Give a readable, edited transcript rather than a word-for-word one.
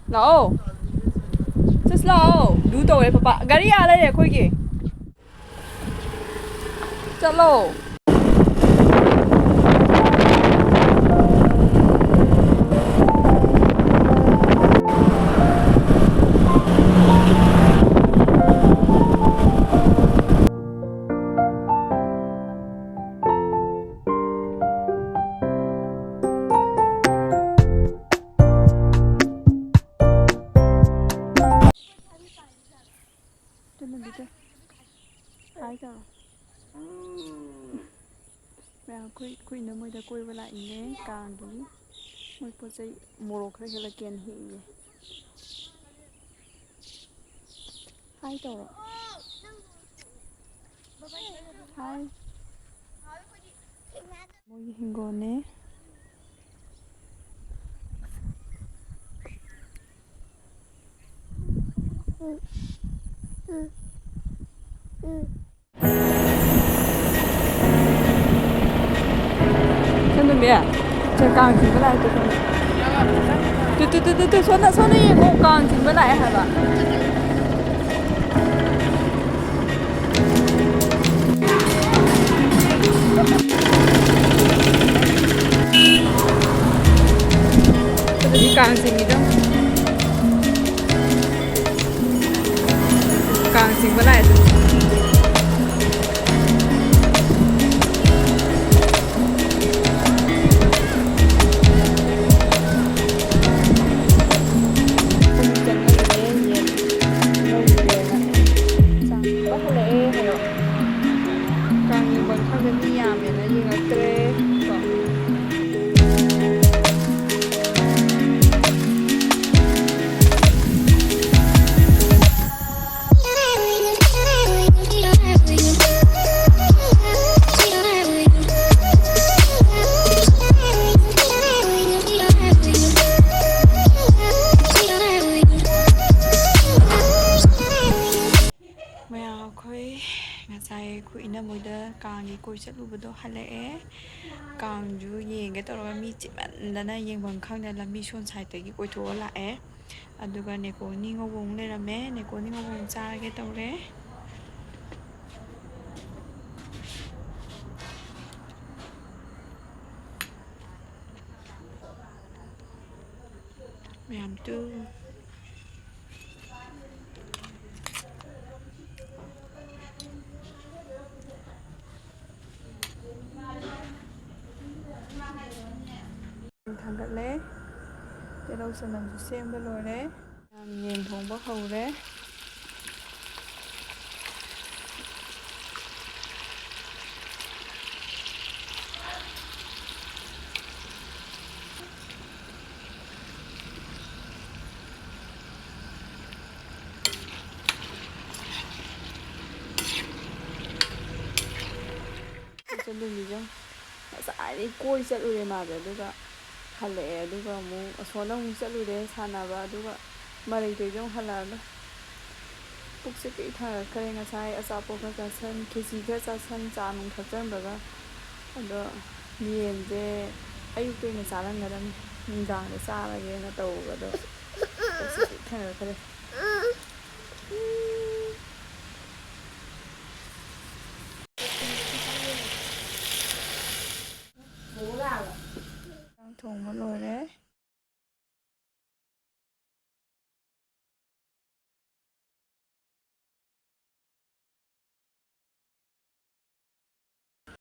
老，这是老，路到嘞，爸爸，咖喱鸭来嘞，快去。这老。Hai giờ. Mẹคุยน้ำมือจะคุยเวลาอีเนี่ยกลางดีมือพอใจโมโรเคยเห็นละเกียนหีhai giờ. Hai.มือหิงก่อนเนี่ยMẹ, chơi càng thì mới lại từ số này cũng càng thì mới lại hả bạn? Đi càng gì đâu? Càng thì mới lạiคุยน้ำมือเด้อกางยี่คุยเสร็จรูปตัวฮัลโหลกางอยู่ยิงก็ตัวเรามีจิตมันแล้วนะยิงบางครั้งเนี่ยเรามีชวนชายแต่ยี่คุยทัวร์ละอันดูกันเนี่ยกูนี่งงงเลยละแม่เนี่ยกูนี่งงงจ้าแกตัวเลยไม่ทำตู้ทำกันเลยเดี๋ยวเราสนับสนุนไปเลยเลยเย็นทงบ่เขาเลยจะดูดีจังสายนี่กล้วยจะดูดีมากเลยด้วยก็ฮัลโหลดูก็มูส่วนน้องจะดูดีชานาบะดูก็มาเลยตัวจังฮัลโหลปุกสิกิท่าเคยงั้นใช้อาซาโปก็จะเส้นเคซีก็จะเส้นจานงทับเส้นแบบว่าอันเดอ ꯌꯦꯟꯁꯦ ꯑꯌꯨꯛꯇ ꯑꯣꯏꯅ ꯆꯥꯔꯝꯒꯗꯕꯅꯤ ꯅꯨꯡꯗꯥꯡꯗ ꯆꯥꯔꯒꯦꯅ ꯇꯧꯕꯗꯣ ꯊꯪꯉꯛꯈ꯭ꯔꯦ ꯊꯣꯡꯕ ꯂꯣꯏꯔꯦ